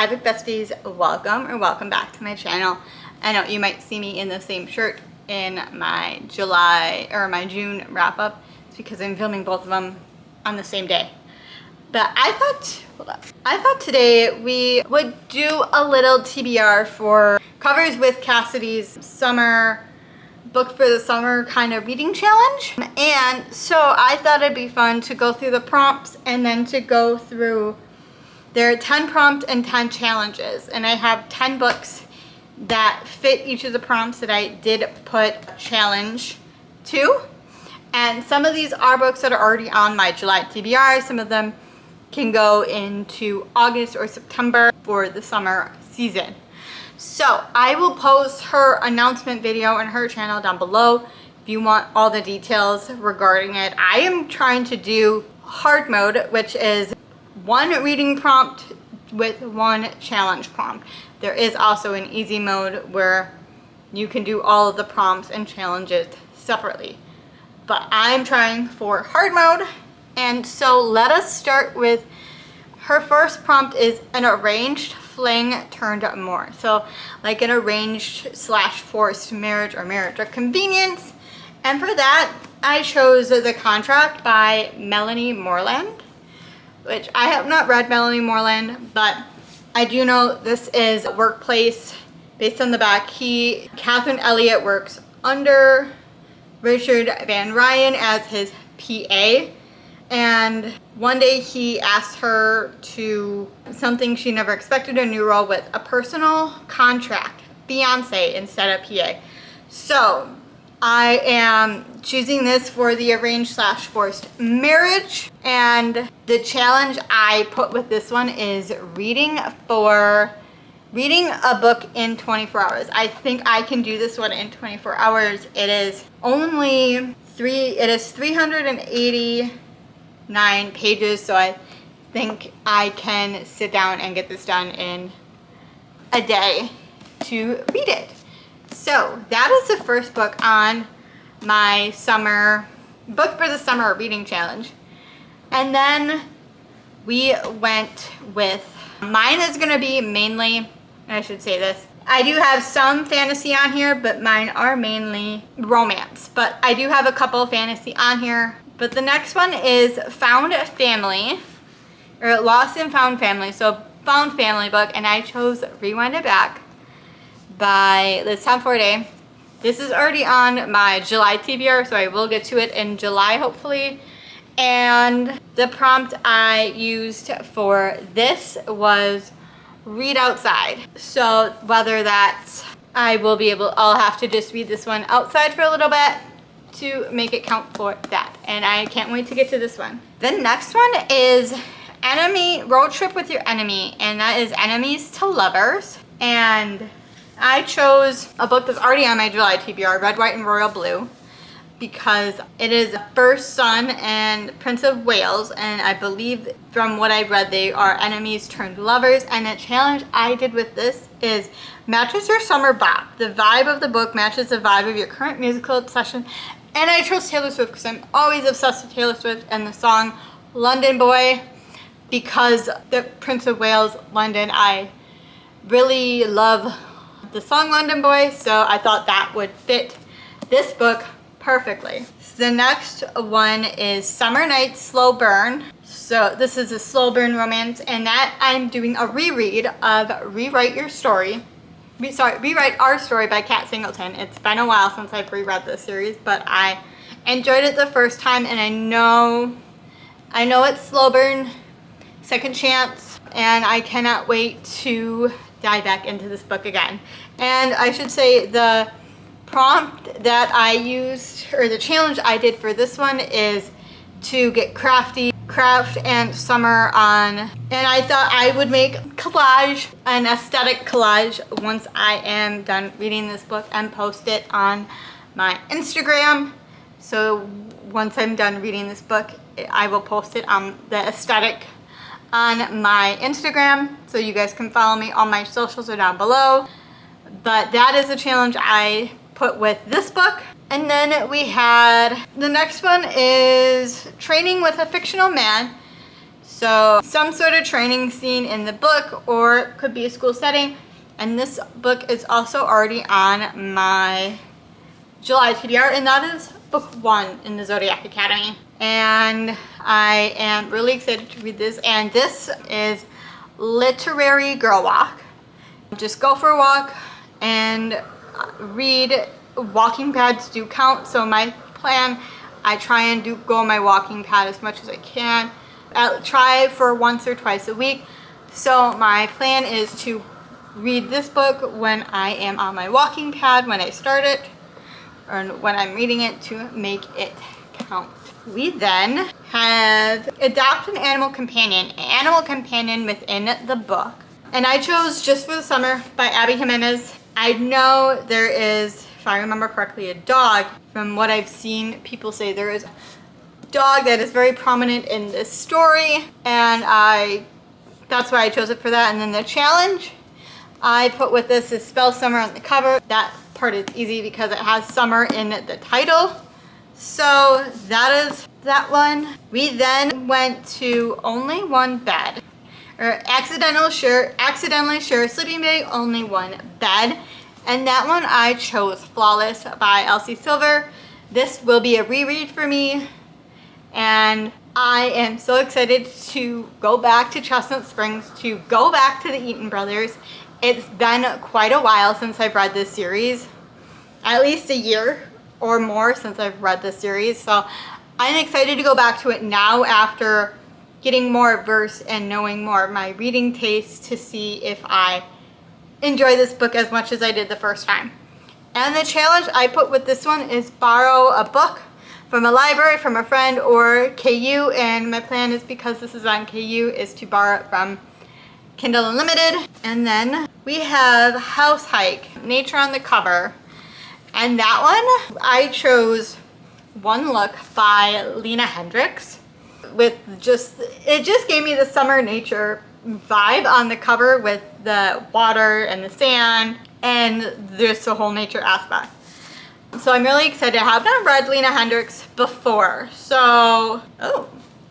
Hi Book Besties, welcome or welcome back to my channel. I know you might see me in the same shirt in my July or my June wrap up. It's because I'm filming both of them on the same day. But I thought today we would do a little TBR for covers with Cassidy's summer book for the summer kind of reading challenge. And so I thought it'd be fun to go through the prompts and then to go through their 10 prompts and 10 challenges. And I have 10 books that fit each of the prompts that I did put a challenge to. And some of these are books that are already on my July TBR. Some of them can go into August or September for the summer season. So I will post her announcement video on her channel down below if you want all the details regarding it. I am trying to do hard mode, which is one reading prompt with one challenge prompt. There is also an easy mode where you can do all of the prompts and challenges separately. But I'm trying for hard mode. And so let us start with her first prompt is an arranged fling turned more. So like an arranged / forced marriage or marriage of convenience. And for that, I chose The Contract by Melanie Moreland, which I have not read Melanie Moreland, but I do know this is a workplace based on the back. Catherine Elliott works under Richard Van Ryan as his PA. And one day he asked her to something she never expected, a new role with a personal contract, fiance instead of PA. So I am choosing this for the arranged / forced marriage. And the challenge I put with this one is reading a book in 24 hours. I think I can do this one in 24 hours. It is only 389 pages, so I think I can sit down and get this done in a day to read it. So that is the first book on my summer book for the summer reading challenge. And then we went with, mine is going to be mainly, I should say this, I do have some fantasy on here, but mine are mainly romance. But I do have a couple fantasy on here. But the next one is Found Family, or Lost and Found Family. So Found Family book, and I chose Rewind It Back by Liz Forte. This is already on my July TBR, so I will get to it in July hopefully. And the prompt I used for this was read outside. So whether that's, I'll have to just read this one outside for a little bit to make it count for that. And I can't wait to get to this one. The next one is Road Trip with Your Enemy, and that is Enemies to Lovers. And I chose a book that's already on my July TBR, Red, White, and Royal Blue, because it is First Son and Prince of Wales, and I believe from what I've read they are enemies turned lovers. And the challenge I did with this is matches your summer bop. The vibe of the book matches the vibe of your current musical obsession. And I chose Taylor Swift because I'm always obsessed with Taylor Swift and the song London Boy, because the Prince of Wales, London, I really love the song London Boy, so I thought that would fit this book perfectly. The next one is Summer Nights Slow Burn. So this is a slow burn romance, and that I'm doing a reread of Rewrite Our Story by Kat Singleton. It's been a while since I've reread this series, but I enjoyed it the first time, and I know it's slow burn, second chance, and I cannot wait to dive back into this book again. And I should say the prompt that I used, or the challenge I did for this one, is to get craft and summer on. And I thought I would make an aesthetic collage once I am done reading this book and post it on my Instagram. So once I'm done reading this book, I will post it on the aesthetic on my Instagram, so you guys can follow me. All my socials are down below. But that is a challenge I put with this book. And then we had, the next one is Training with a Fictional Man. So some sort of training scene in the book, or it could be a school setting. And this book is also already on my July TBR, and that is book 1 in the Zodiac Academy. And I am really excited to read this. And this is Literary Girl Walk. Just go for a walk and read. Walking pads do count, so my plan, I try and go on my walking pad as much as I can. I'll try for once or twice a week. So my plan is to read this book when I am on my walking pad, when I start it, or when I'm reading it, to make it count. We then have Adopt an Animal Companion within the book. And I chose Just for the Summer by Abby Jimenez. I know there is, if I remember correctly, a dog. From what I've seen people say, there is a dog that is very prominent in this story, and that's why I chose it for that. And then the challenge I put with this is Spell Summer on the cover. That part is easy because it has summer in the title. So that is that one. We then went to Only One Bed, or Accidentally Share Sleeping Bag, Only One Bed. And that one I chose Flawless by Elsie Silver. This will be a reread for me, and I am so excited to go back to Chestnut Springs, to go back to the Eaton Brothers. It's been quite a while since I've read this series, at least a year or more since I've read this series. So I'm excited to go back to it now after getting more versed and knowing more of my reading taste, to see if I enjoy this book as much as I did the first time. And the challenge I put with this one is borrow a book from a library, from a friend, or KU. And my plan is, because this is on KU, is to borrow it from Kindle Unlimited. And then we have House Hike, Nature on the cover. And that one, I chose One Look by Lena Hendricks. It just gave me the summer nature vibe on the cover, with the water and the sand, and there's the whole nature aspect. So I'm really excited. I have not read Lena Hendricks before. So,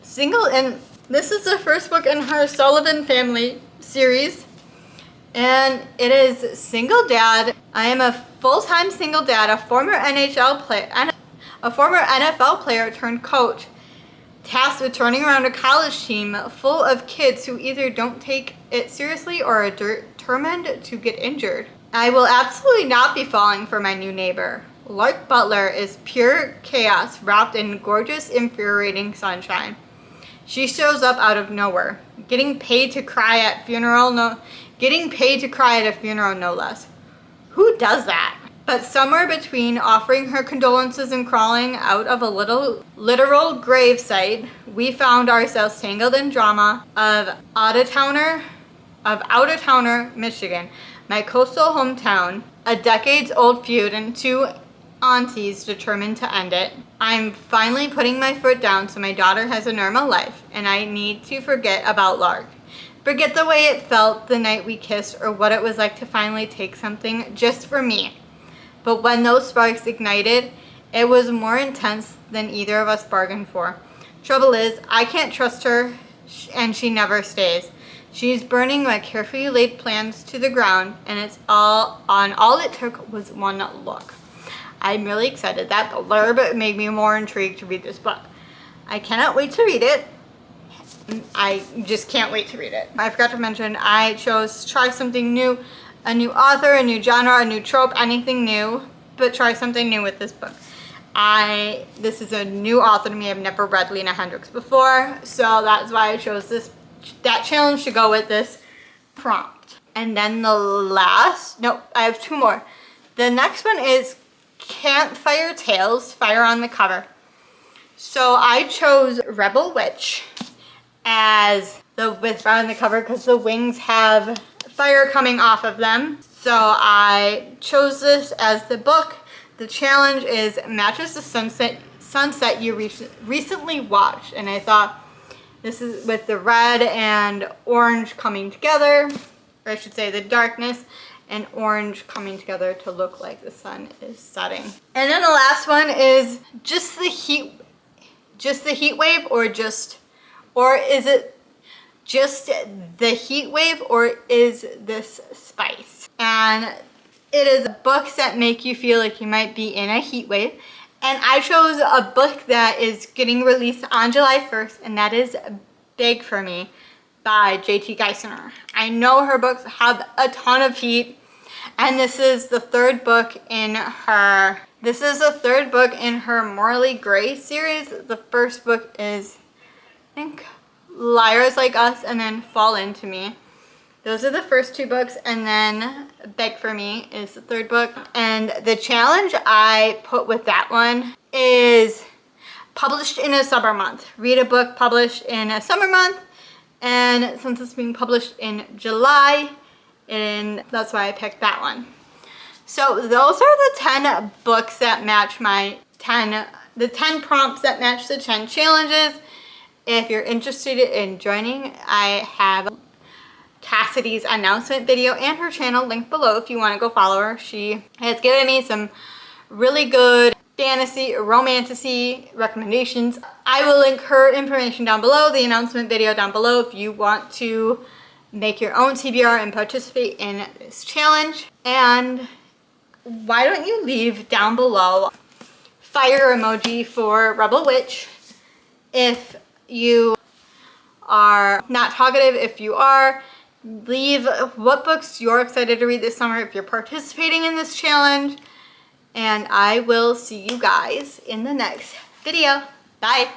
single, and this is the first book in her Sullivan family series. And it is Single Dad. I am a full-time single dad, a former NFL player turned coach, tasked with turning around a college team full of kids who either don't take it seriously or are determined to get injured. I will absolutely not be falling for my new neighbor. Lark Butler is pure chaos wrapped in gorgeous, infuriating sunshine. She shows up out of nowhere, getting paid to cry at a funeral, no less. Who does that? But somewhere between offering her condolences and crawling out of a literal gravesite, we found ourselves tangled in drama of Out-of-Towner, Michigan, my coastal hometown, a decades-old feud, and two aunties determined to end it. I'm finally putting my foot down so my daughter has a normal life, and I need to forget about Lark. Forget the way it felt the night we kissed, or what it was like to finally take something just for me. But when those sparks ignited, it was more intense than either of us bargained for. Trouble is, I can't trust her, and she never stays. She's burning my carefully laid plans to the ground, and all it took was one look. I'm really excited. That blurb made me more intrigued to read this book. I cannot wait to read it. I just can't wait to read it. I forgot to mention, I chose try something new, a new author, a new genre, a new trope, anything new, but try something new with this book. This is a new author to me. I've never read Lena Hendricks before, so that's why I chose that challenge to go with this prompt. And then I have two more. The next one is Campfire Tales, Fire on the Cover. So I chose Rebel Witch with fire on the cover because the wings have fire coming off of them. So I chose this as the book. The challenge is matches the sunset you recently watched. And I thought this is with the red and orange coming together, or I should say the darkness and orange coming together to look like the sun is setting. And then the last one is just the heat wave, or is it just the heat wave, or is this spice? And it is books that make you feel like you might be in a heat wave. And I chose a book that is getting released on July 1st, and that is Big for Me by J.T. Geisner. I know her books have a ton of heat, and this is the third book in her Morally Gray series. The first book is, I think, Liars Like Us, and then Fall Into Me. Those are the first two books, and then Beg for Me is the third book. And the challenge I put with that one is published in a summer month. Read a book published in a summer month, and since it's being published in July, and that's why I picked that one. So those are the 10 books that match the 10 prompts that match the 10 challenges. If you're interested in joining, I have Cassidy's announcement video and her channel linked below if you want to go follow her. She has given me some really good fantasy, romantasy recommendations. I will link her information down below, the announcement video down below, if you want to make your own TBR and participate in this challenge. And why don't you leave down below fire emoji for Rebel Witch if you are not talkative. If you are, leave what books you're excited to read this summer if you're participating in this challenge. And I will see you guys in the next video. Bye.